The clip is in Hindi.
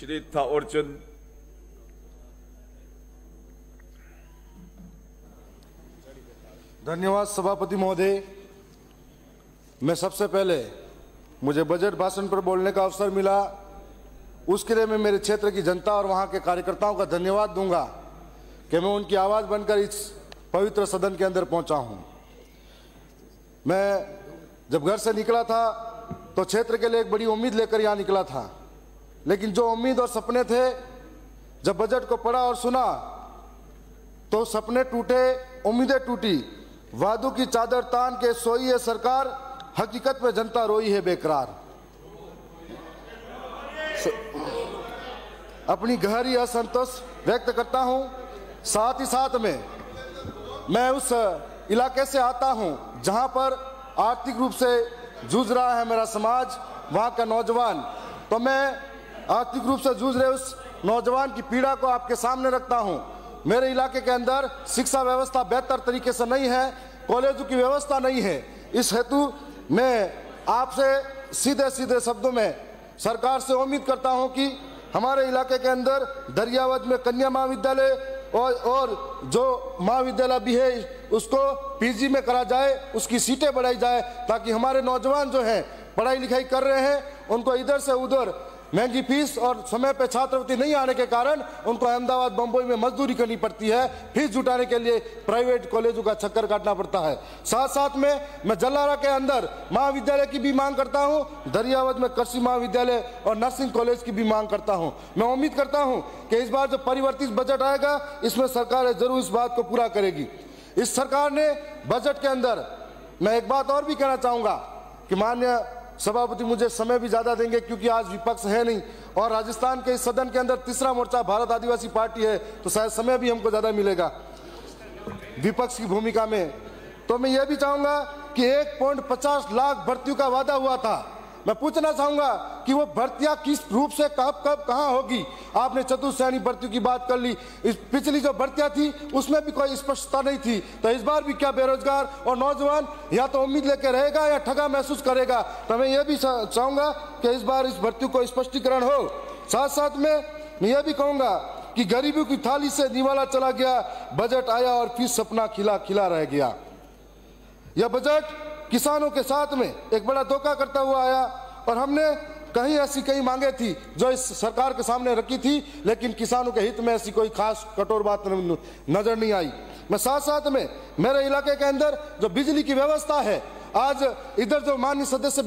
श्री थावरचंद। धन्यवाद सभापति महोदय। मैं सबसे पहले मुझे बजट भाषण पर बोलने का अवसर मिला, उसके लिए मैं मेरे क्षेत्र की जनता और वहां के कार्यकर्ताओं का धन्यवाद दूंगा कि मैं उनकी आवाज बनकर इस पवित्र सदन के अंदर पहुंचा हूं। मैं जब घर से निकला था तो क्षेत्र के लिए एक बड़ी उम्मीद लेकर यहां निकला था, लेकिन जो उम्मीद और सपने थे, जब बजट को पढ़ा और सुना तो सपने टूटे, उम्मीदें टूटी। वादों की चादर तान के सोई है सरकार, हकीकत में जनता रोई है बेकरार। अपनी गहरी असंतोष व्यक्त करता हूं। साथ ही साथ में मैं उस इलाके से आता हूं जहां पर आर्थिक रूप से जूझ रहा है मेरा समाज, वहां का नौजवान। तो मैं आर्थिक रूप से जूझ रहे उस नौजवान की पीड़ा को आपके सामने रखता हूं। मेरे इलाके के अंदर शिक्षा व्यवस्था बेहतर तरीके से नहीं है, कॉलेजों की व्यवस्था नहीं है। इस हेतु मैं आपसे सीधे सीधे शब्दों में सरकार से उम्मीद करता हूं कि हमारे इलाके के अंदर दरियावद में कन्या महाविद्यालय और जो महाविद्यालय भी है उसको पीजी में करा जाए, उसकी सीटें बढ़ाई जाए, ताकि हमारे नौजवान जो हैं पढ़ाई लिखाई कर रहे हैं उनको इधर से उधर महंगी फीस और समय पे छात्रवृत्ति नहीं आने के कारण उनको अहमदाबाद बंबई में मजदूरी करनी पड़ती है, फीस जुटाने के लिए प्राइवेट कॉलेजों का चक्कर काटना पड़ता है। साथ साथ में मैं जलारा के अंदर महाविद्यालय की भी मांग करता हूं, दरियावद में कृषि महाविद्यालय और नर्सिंग कॉलेज की भी मांग करता हूं। मैं उम्मीद करता हूं कि इस बार जो परिवर्तित बजट आएगा इसमें सरकार जरूर इस बात को पूरा करेगी। इस सरकार ने बजट के अंदर, मैं एक बात और भी कहना चाहूंगा कि माननीय सभापति मुझे समय भी ज्यादा देंगे क्योंकि आज विपक्ष है नहीं, और राजस्थान के इस सदन के अंदर तीसरा मोर्चा भारत आदिवासी पार्टी है, तो शायद समय भी हमको ज्यादा मिलेगा विपक्ष की भूमिका में। तो मैं ये भी चाहूंगा कि 1.50 लाख भर्तियों का वादा हुआ था, मैं पूछना चाहूंगा कि वो भर्तियां किस रूप से कब कहां होगी। आपने चतुर्श्रेणी भर्तियों की बात कर ली, इस पिछली जो भर्तियां थी उसमें भी कोई स्पष्टता नहीं थी, तो इस बार भी क्या बेरोजगार और नौजवान या तो उम्मीद लेके रहेगा या ठगा महसूस करेगा। तो मैं ये भी चाहूंगा कि इस बार इस भर्तियों को स्पष्टीकरण हो। साथ साथ में मैं ये भी कहूंगा कि गरीबों की थाली से निवाला चला गया, बजट आया और फिर सपना खिला खिला रह गया। यह बजट किसानों के साथ में एक बड़ा धोखा करता हुआ आया, और हमने कई मांगे थी जो इस सरकार के सामने रखी थी, लेकिन किसानों के हित में ऐसी कोई खास कठोर बात नजर नहीं आई। मैं साथ साथ में मेरे इलाके के अंदर जो बिजली की व्यवस्था है, आज इधर जो माननीय सदस्य